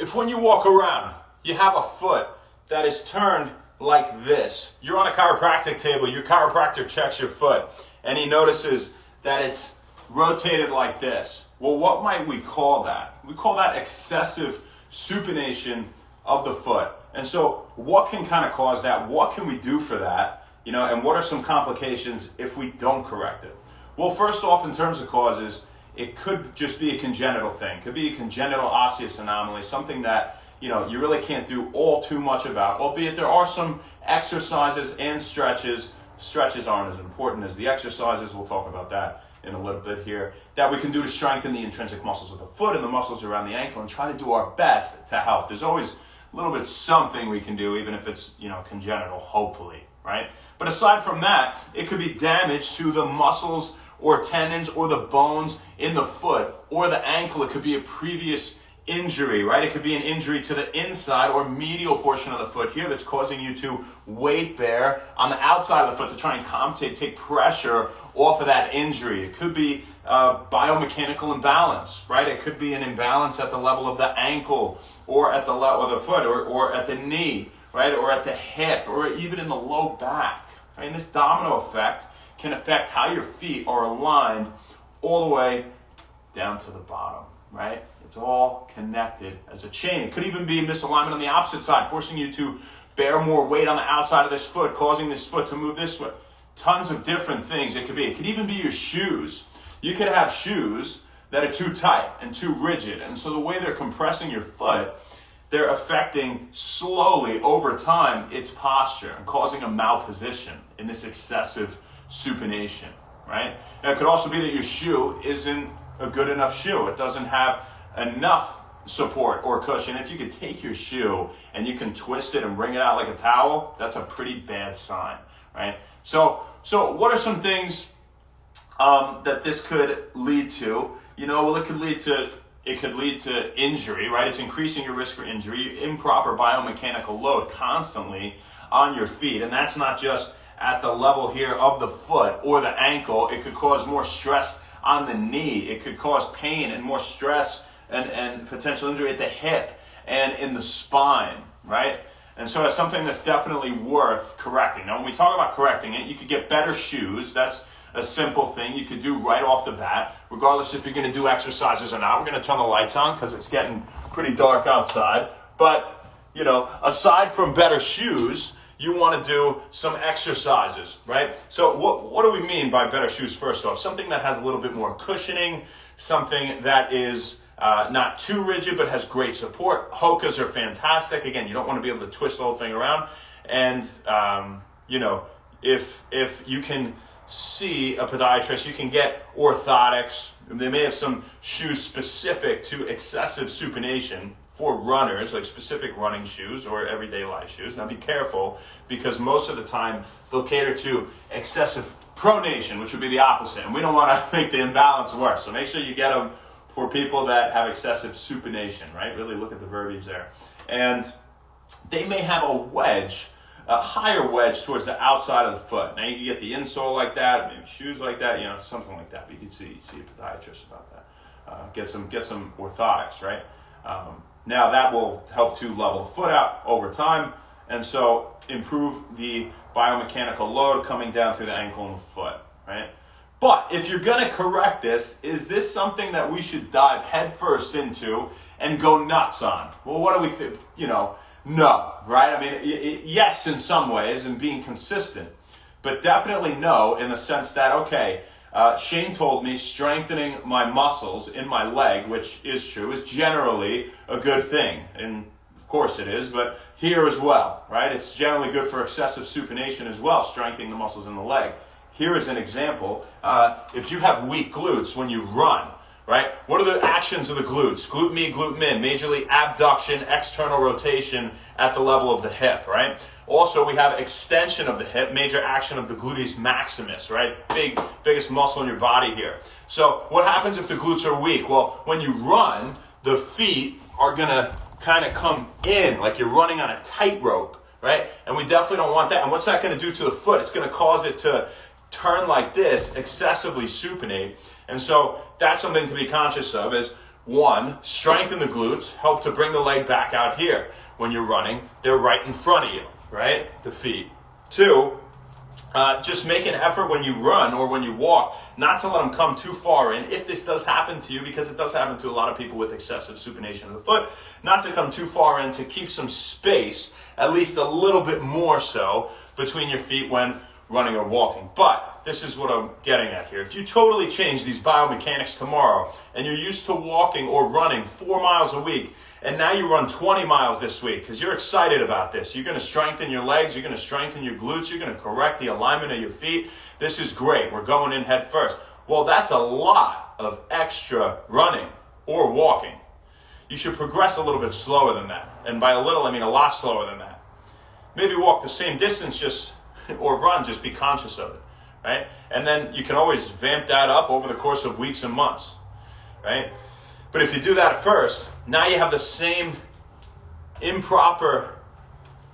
If when you walk around, you have a foot that is turned like this, you're on a chiropractic table, your chiropractor checks your foot, and he notices that it's rotated like this. Well, what might we call that? We call that excessive supination of the foot. And so what can kind of cause that? What can we do for that? And what are some complications if we don't correct it? Well, first off, in terms of causes, it could just be a congenital thing. It could be a congenital osseous anomaly, something that you really can't do all too much about, albeit there are some exercises and stretches. Stretches aren't as important as the exercises. We'll talk about that in a little bit here, that we can do to strengthen the intrinsic muscles of the foot and the muscles around the ankle and try to do our best to help. There's always a little bit something we can do, even if it's congenital, hopefully, right? But aside from that, it could be damage to the muscles or tendons or the bones in the foot or the ankle. It could be a previous injury, right? It could be an injury to the inside or medial portion of the foot here that's causing you to weight bear on the outside of the foot to try and compensate, take pressure off of that injury. It could be biomechanical imbalance, right? It could be an imbalance at the level of the ankle or at the level of the foot or at the knee, right? Or at the hip or even in the low back. Right? And this domino effect can affect how your feet are aligned all the way down to the bottom, right? It's all connected as a chain. It could even be misalignment on the opposite side, forcing you to bear more weight on the outside of this foot, causing this foot to move this way. Tons of different things it could be. It could even be your shoes. You could have shoes that are too tight and too rigid. And so the way they're compressing your foot, they're affecting slowly over time its posture and causing a malposition in this excessive supination, right? And it could also be that your shoe isn't a good enough shoe. It doesn't have enough support or cushion. If you could take your shoe and you can twist it and bring it out like a towel, that's a pretty bad sign, right? So what are some things that this could lead to? Well, it could lead to injury, right? It's increasing your risk for injury, improper biomechanical load constantly on your feet. And that's not just at the level here of the foot or the ankle. It could cause more stress on the knee. It could cause pain and more stress and potential injury at the hip and in the spine, right? And so it's something that's definitely worth correcting. Now, when we talk about correcting it, you could get better shoes. That's a simple thing you could do right off the bat, regardless if you're going to do exercises or not. We're going to turn the lights on because it's getting pretty dark outside. But, aside from better shoes, you want to do some exercises, right? So what do we mean by better shoes first off? Something that has a little bit more cushioning, something that is not too rigid but has great support. Hokas are fantastic. Again, you don't want to be able to twist the whole thing around. And, if you can see a podiatrist, you can get orthotics. They may have some shoes specific to excessive supination for runners, like specific running shoes or everyday life shoes. Now be careful, because most of the time they'll cater to excessive pronation, which would be the opposite. And we don't want to make the imbalance worse. So make sure you get them for people that have excessive supination, right? Really look at the verbiage there. And they may have a wedge, a higher wedge towards the outside of the foot. Now you can get the insole like that, maybe shoes like that, something like that. But you can see a podiatrist about that. Get some orthotics, right? Now that will help to level the foot out over time, and so improve the biomechanical load coming down through the ankle and the foot, right? But if you're going to correct this, is this something that we should dive headfirst into and go nuts on? Well, what do we think? No, right? I mean, yes, in some ways, and being consistent, but definitely no in the sense that, okay, Shane told me strengthening my muscles in my leg, which is true, is generally a good thing. And of course it is, but here as well, right? It's generally good for excessive supination as well, strengthening the muscles in the leg. Here is an example. If you have weak glutes when you run, right? What are the actions of the glutes? Glute me, glute min, majorly abduction, external rotation at the level of the hip, right? Also, we have extension of the hip, major action of the gluteus maximus, right? Biggest muscle in your body here. So what happens if the glutes are weak? Well, when you run, the feet are going to kind of come in like you're running on a tightrope, right? And we definitely don't want that. And what's that going to do to the foot? It's going to cause it to turn like this, excessively supinate. And so that's something to be conscious of, is one, strengthen the glutes, help to bring the leg back out here. When you're running, they're right in front of you, right? The feet. Two, just make an effort when you run or when you walk not to let them come too far in. If this does happen to you, because it does happen to a lot of people with excessive supination of the foot, not to come too far in, to keep some space, at least a little bit more so, between your feet when running or walking. But this is what I'm getting at here. If you totally change these biomechanics tomorrow and you're used to walking or running 4 miles a week, and now you run 20 miles this week because you're excited about this. You're going to strengthen your legs. You're going to strengthen your glutes. You're going to correct the alignment of your feet. This is great. We're going in head first. Well, that's a lot of extra running or walking. You should progress a little bit slower than that. And by a little, I mean a lot slower than that. Maybe walk the same distance or run, just be conscious of it, right? And then you can always vamp that up over the course of weeks and months, right? But if you do that at first, now you have the same improper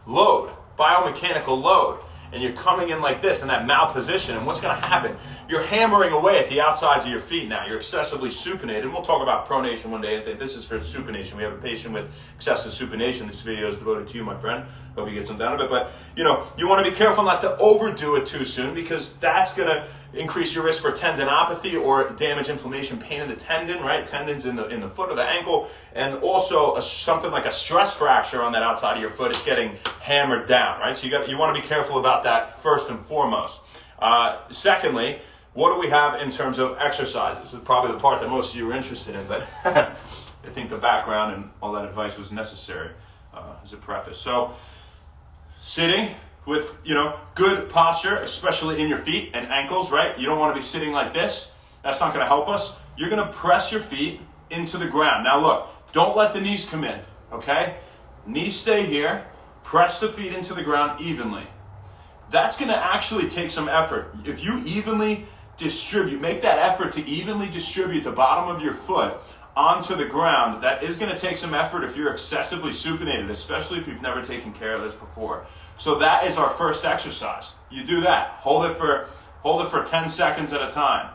load, biomechanical load, and you're coming in like this in that malposition, and what's going to happen? You're hammering away at the outsides of your feet now. You're excessively supinated, and we'll talk about pronation one day. This is for supination. We have a patient with excessive supination. This video is devoted to you, my friend. Hope you get some down of it. But, you want to be careful not to overdo it too soon, because that's going to increase your risk for tendinopathy or damage, inflammation, pain in the tendon, right? Tendons in the foot or the ankle, and also something like a stress fracture on that outside of your foot is getting hammered down, right? So you want to be careful about that first and foremost. Secondly, what do we have in terms of exercise? This is probably the part that most of you are interested in, but I think the background and all that advice was necessary as a preface. So, sitting with, good posture, especially in your feet and ankles, right? You don't want to be sitting like this. That's not going to help us. You're going to press your feet into the ground. Now look, don't let the knees come in, okay? Knees stay here. Press the feet into the ground evenly. That's going to actually take some effort. If you evenly distribute, make that effort to evenly distribute the bottom of your foot onto the ground, that is going to take some effort if you're excessively supinated, especially if you've never taken care of this before. So that is our first exercise. You do that. Hold it for 10 seconds at a time.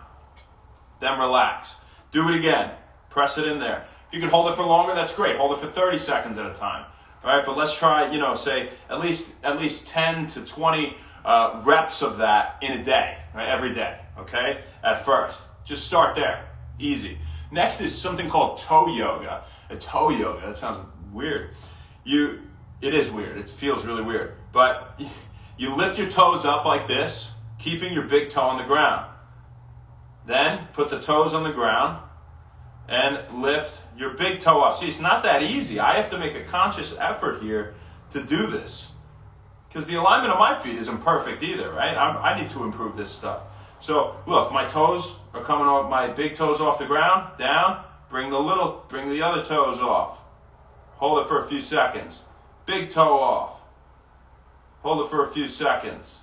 Then relax. Do it again. Press it in there. If you can hold it for longer, that's great. Hold it for 30 seconds at a time. All right, but let's try, say at least 10 to 20 reps of that in a day, right? Every day, okay? At first. Just start there. Easy. Next is something called toe yoga. A toe yoga, that sounds weird. It is weird. It feels really weird. But you lift your toes up like this, keeping your big toe on the ground. Then put the toes on the ground and lift your big toe up. See, it's not that easy. I have to make a conscious effort here to do this, because the alignment of my feet isn't perfect either, right? I need to improve this stuff. So look, my toes are coming off, my big toes off the ground, down, bring the other toes off. Hold it for a few seconds. Big toe off. Hold it for a few seconds.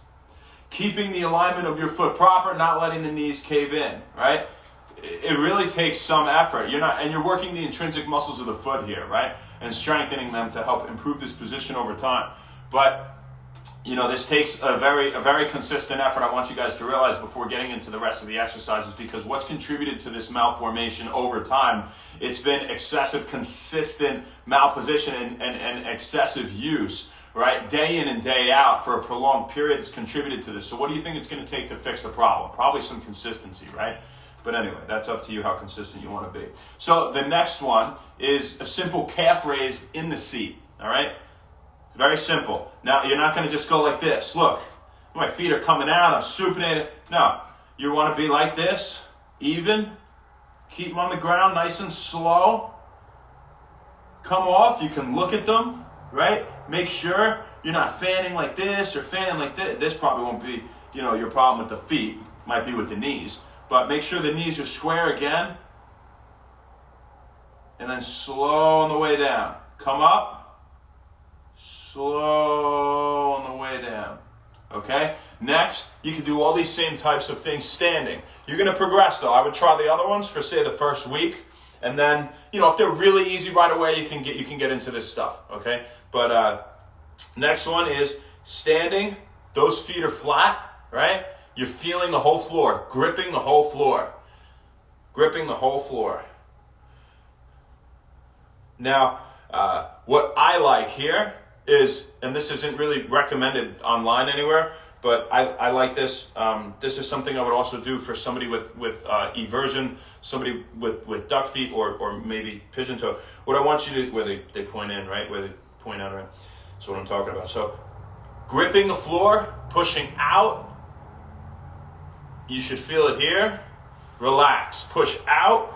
Keeping the alignment of your foot proper, not letting the knees cave in, right? It really takes some effort. You're working the intrinsic muscles of the foot here, right? And strengthening them to help improve this position over time. But this takes a very consistent effort. I want you guys to realize before getting into the rest of the exercises, because what's contributed to this malformation over time, it's been excessive, consistent malposition and excessive use, right? Day in and day out for a prolonged period has contributed to this. So what do you think it's going to take to fix the problem? Probably some consistency, right? But anyway, that's up to you how consistent you want to be. So the next one is a simple calf raise in the seat, all right? Very simple. Now, you're not going to just go like this. Look, my feet are coming out, I'm supinated. No, you want to be like this, even. Keep them on the ground nice and slow. Come off, you can look at them, right? Make sure you're not fanning like this or fanning like this. This probably won't be, your problem with the feet. Might be with the knees. But make sure the knees are square again. And then slow on the way down. Come up. Slow on the way down. Okay? Next, you can do all these same types of things standing. You're going to progress though. I would try the other ones for say the first week. And then, if they're really easy right away, you can get into this stuff. Okay? But next one is standing. Those feet are flat, right? You're feeling the whole floor, gripping the whole floor. Gripping the whole floor. Now, what I like here is, and this isn't really recommended online anywhere, but I like this. This is something I would also do for somebody with eversion, somebody with duck feet or maybe pigeon toe. What I want you to, where they point in, right? Where they point out, right? That's what I'm talking about. So gripping the floor, pushing out. You should feel it here. Relax, push out,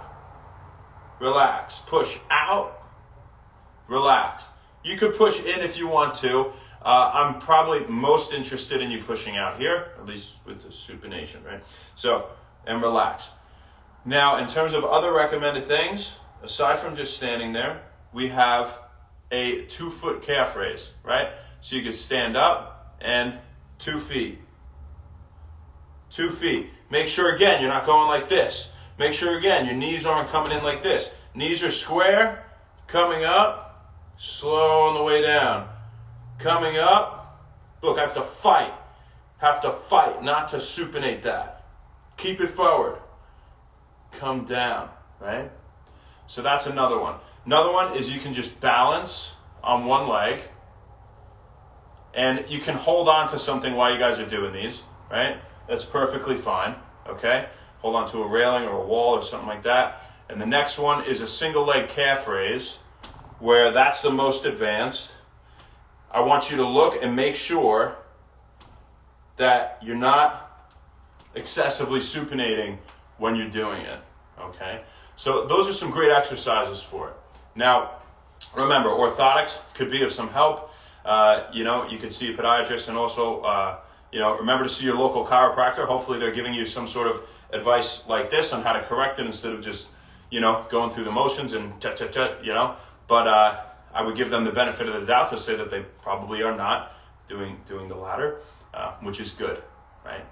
relax, push out, relax. You could push in if you want to. I'm probably most interested in you pushing out here, at least with the supination, right? So, and relax. Now, in terms of other recommended things, aside from just standing there, we have a 2-foot calf raise, right? So you could stand up and 2 feet. 2 feet. Make sure, again, you're not going like this. Make sure, again, your knees aren't coming in like this. Knees are square, coming up, slow on the way down. Coming up. Look, I have to fight. Have to fight not to supinate that. Keep it forward. Come down, right? So that's another one. Another one is you can just balance on one leg. And you can hold on to something while you guys are doing these, right? That's perfectly fine, okay? Hold on to a railing or a wall or something like that. And the next one is a single leg calf raise, where that's the most advanced. I want you to look and make sure that you're not excessively supinating when you're doing it, okay? So those are some great exercises for it. Now, remember, orthotics could be of some help. You can see a podiatrist, and also, remember to see your local chiropractor. Hopefully they're giving you some sort of advice like this on how to correct it instead of just, going through the motions and But I would give them the benefit of the doubt to say that they probably are not doing the latter, which is good, right?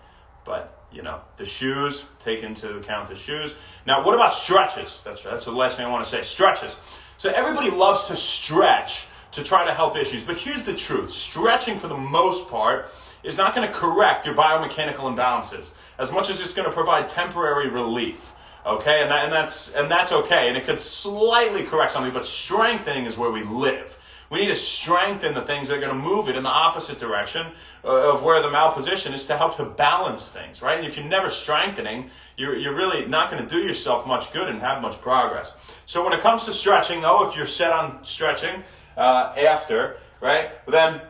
But, the shoes, take into account the shoes. Now, what about stretches? That's the last thing I want to say, stretches. So everybody loves to stretch to try to help issues, but here's the truth. Stretching, for the most part, is not going to correct your biomechanical imbalances as much as it's going to provide temporary relief. Okay, and that's okay, and it could slightly correct something, but strengthening is where we live. We need to strengthen the things that are going to move it in the opposite direction of where the malposition is, to help to balance things, right? And if you're never strengthening, you're really not going to do yourself much good and have much progress. So when it comes to stretching, though, if you're set on stretching after, right, then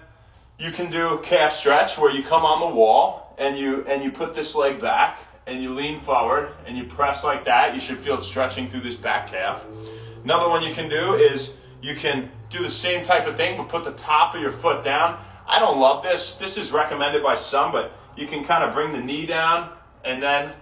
you can do calf stretch, where you come on the wall and you put this leg back, and you lean forward and you press like that. You should feel it stretching through this back calf. Another one you can do is you can do the same type of thing, but put the top of your foot down. I don't love this. This is recommended by some, but you can kind of bring the knee down and then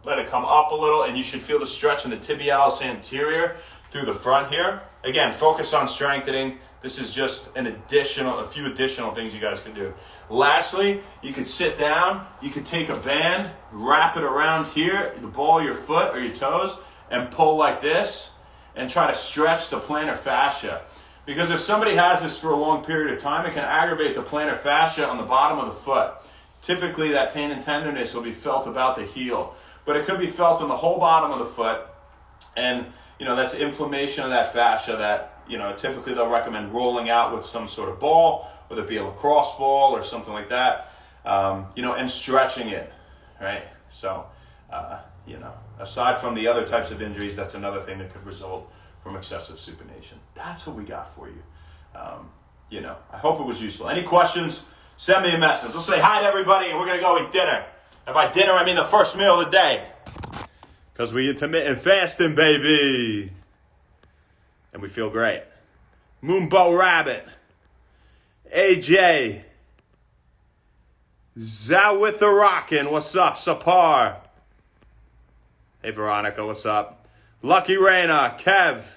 let it come up a little, and you should feel the stretch in the tibialis anterior through the front here. Again, focus on strengthening. This is just a few additional things you guys can do. Lastly, you could sit down, you could take a band, wrap it around here, the ball of your foot or your toes, and pull like this, and try to stretch the plantar fascia. Because if somebody has this for a long period of time, it can aggravate the plantar fascia on the bottom of the foot. Typically, that pain and tenderness will be felt about the heel, but it could be felt on the whole bottom of the foot, and that's inflammation of that fascia that, typically they'll recommend rolling out with some sort of ball, whether it be a lacrosse ball or something like that, and stretching it, right? So, aside from the other types of injuries, that's another thing that could result from excessive supination. That's what we got for you. I hope it was useful. Any questions? Send me a message. Let's say hi to everybody, and we're going to go eat dinner. And by dinner, I mean the first meal of the day. Because we intermittent fasting, baby. And we feel great. Moonbow Rabbit. AJ. Zawitha Rockin'. What's up? Sapar. Hey, Veronica. What's up? Lucky Raina. Kev.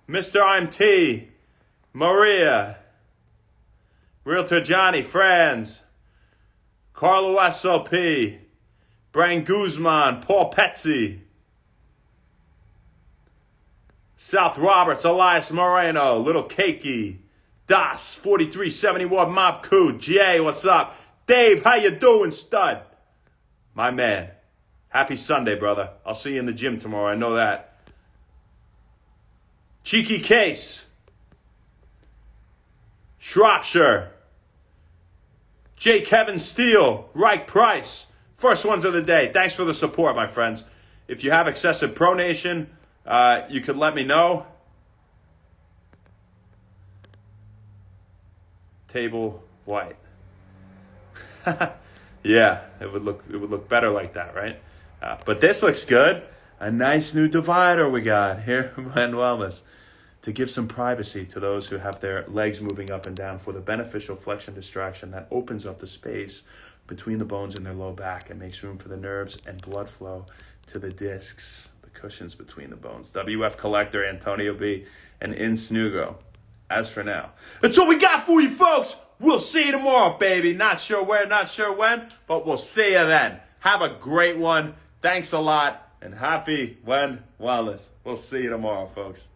Mr. IMT. Maria. Realtor Johnny. Franz. Carlo SLP. Brian Guzman. Paul Petsy. South Roberts, Elias Moreno, Little Cakey, Das, 4371, Mob Coo, Jay, what's up? Dave, how you doing, stud? My man. Happy Sunday, brother. I'll see you in the gym tomorrow, I know that. Cheeky Case, Shropshire, J. Kevin Steele, Reich Price. First ones of the day. Thanks for the support, my friends. If you have excessive pronation, you could let me know. Table white. Yeah, it would look better like that, right? But this looks good. A nice new divider we got here at Blend Wellness to give some privacy to those who have their legs moving up and down for the beneficial flexion distraction that opens up the space between the bones in their low back and makes room for the nerves and blood flow to the discs, the cushions between the bones. WF Collector, Antonio B, and In Snugo. As for now, that's all we got for you folks. We'll see you tomorrow, baby. Not sure where, not sure when, but we'll see you then. Have a great one. Thanks a lot, and happy Wellness. We'll see you tomorrow, folks.